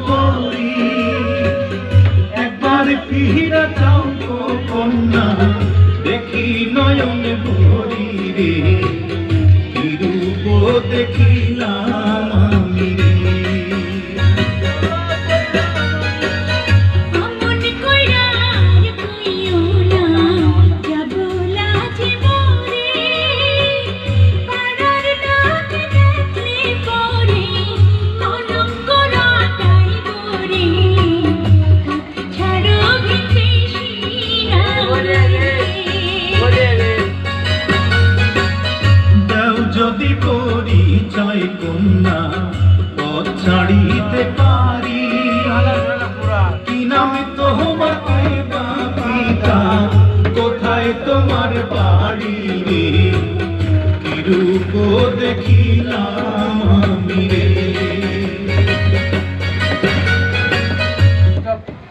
করি একবার ফিরা চাও গো কন্যা দেখি নয়ন ভরি রে কি রূপ দেখিলাম আমি রে যদি পরিচয় কন্যা পথ ছাড়িতে পারি কি নামে তোমাকে পিতা কোথায় তোমার বাড়ি রে কি রূপ দেখিলাম আমি রে